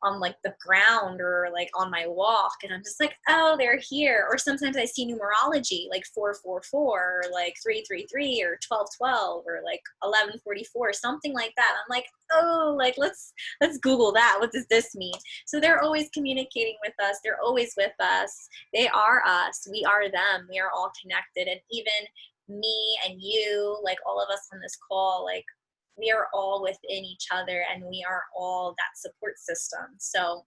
on like the ground or like on my walk, and I'm just like, oh, they're here. Or sometimes I see numerology like 444 or like 333 or 1212 or like 1144, something like that. I'm like, oh, like let's Google that. What does this mean? So they're always communicating with us. They're always with us. They are us. We are them. We are all connected. And even me and you, like all of us on this call, like we are all within each other, and we are all that support system. So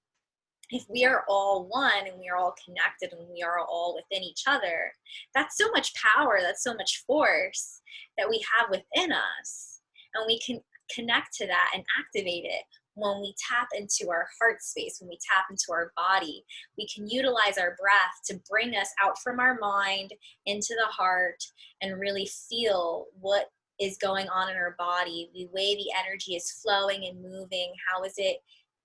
if we are all one and we are all connected and we are all within each other, that's so much power, that's so much force that we have within us. And we can connect to that and activate it when we tap into our heart space, when we tap into our body. We can utilize our breath to bring us out from our mind into the heart and really feel what is going on in our body, the way the energy is flowing and moving. How is it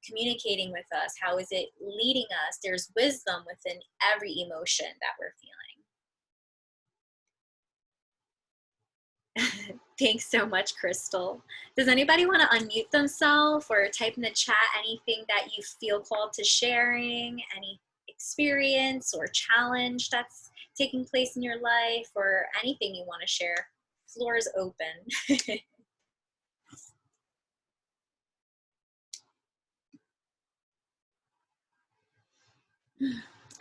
communicating with us? How is it leading us? There's wisdom within every emotion that we're feeling. Thanks so much, Crystal. Does anybody want to unmute themselves or type in the chat anything that you feel called to sharing, any experience or challenge that's taking place in your life, or anything you want to share? Floor is open.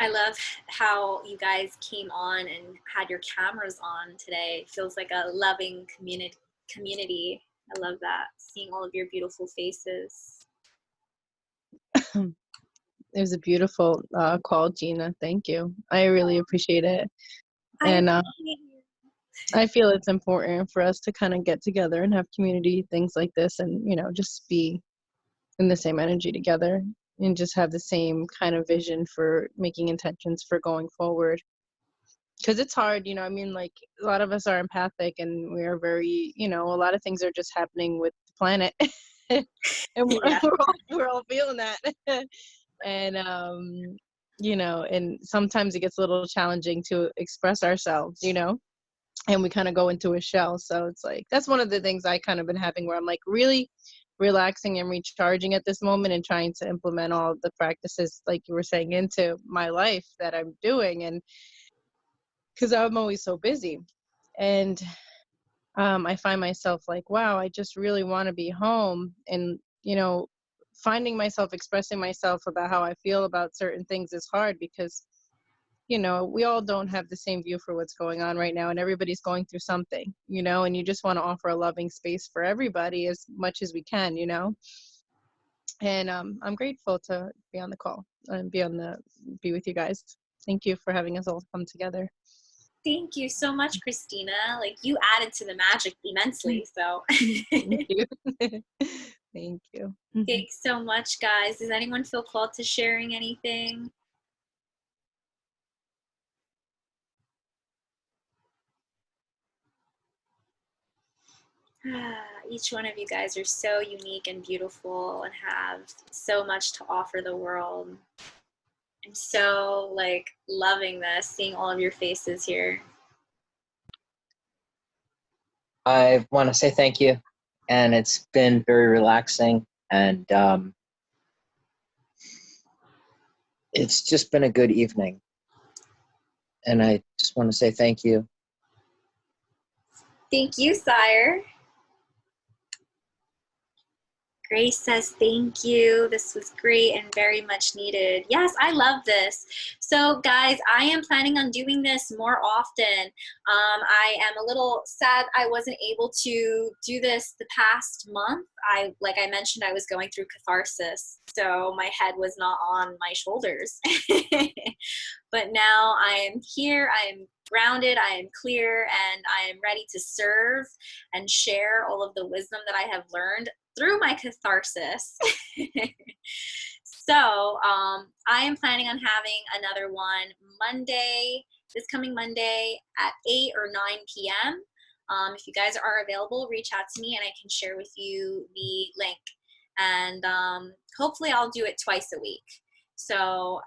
I love how you guys came on and had your cameras on today. It feels like a loving community. I love that, seeing all of your beautiful faces.
It was a beautiful call, Gina. Thank you. I really appreciate it. And I feel it's important for us to kind of get together and have community things like this, and, you know, just be in the same energy together and just have the same kind of vision for making intentions for going forward. Because it's hard, you know, I mean, like a lot of us are empathic and we are very, you know, a lot of things are just happening with the planet. And
Yeah.
we're all feeling that. And you know, and sometimes it gets a little challenging to express ourselves, you know, and we kind of go into a shell. So it's like that's one of the things I kind of been having, where I'm like really relaxing and recharging at this moment and trying to implement all of the practices like you were saying into my life that I'm doing. And because I'm always so busy, and I find myself like, wow, I just really want to be home. And, you know, finding myself expressing myself about how I feel about certain things is hard, because you know, we all don't have the same view for what's going on right now, and everybody's going through something, you know, and you just want to offer a loving space for everybody as much as we can, you know. And I'm grateful to be on the call and be with you guys. Thank you for having us all come together.
Thank you so much, Christina. Like, you added to the magic immensely. So
Thank you. Thank you.
thanks so much, guys. Does anyone feel called to sharing anything? Each one of you guys are so unique and beautiful and have so much to offer the world. I'm so like loving this, seeing all of your faces here.
I want to say thank you, and it's been very relaxing, and it's just been a good evening, and I just want to say thank you.
Thank you, sire. Grace says, thank you. This was great and very much needed. Yes, I love this. So guys, I am planning on doing this more often. I am a little sad I wasn't able to do this the past month. Like I mentioned, I was going through catharsis, so my head was not on my shoulders. But now I am here, I am grounded, I am clear, and I am ready to serve and share all of the wisdom that I have learned through my catharsis. So I am planning on having another one Monday, this coming Monday at 8 or 9 p.m. If you guys are available, reach out to me and I can share with you the link. And hopefully I'll do it twice a week. So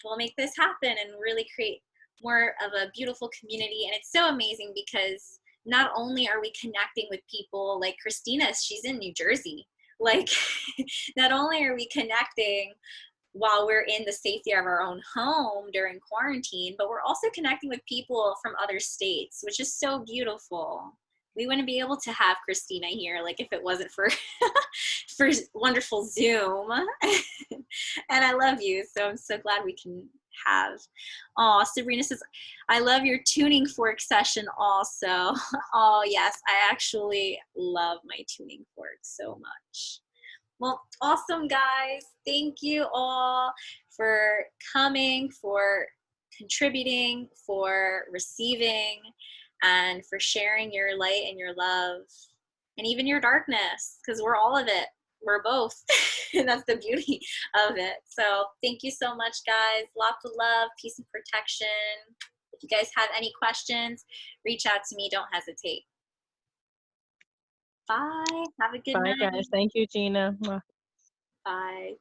we'll make this happen and really create more of a beautiful community. And it's so amazing because not only are we connecting with people like Christina, she's in New Jersey. Like, not only are we connecting while we're in the safety of our own home during quarantine, but we're also connecting with people from other states, which is so beautiful. We wouldn't be able to have Christina here, like, if it wasn't for for wonderful Zoom. And I love you, so I'm so glad we can have. Oh, Sabrina says, I love your tuning fork session also. Oh, yes, I actually love my tuning fork so much. Well, awesome, guys. Thank you all for coming, for contributing, for receiving, and for sharing your light and your love, and even your darkness, because we're all of it. We're both. And that's the beauty of it. So thank you so much, guys. Lots of love, peace, and protection. If you guys have any questions, reach out to me. Don't hesitate. Bye. Have a good night.
Bye, guys. Thank you, Gina.
Bye.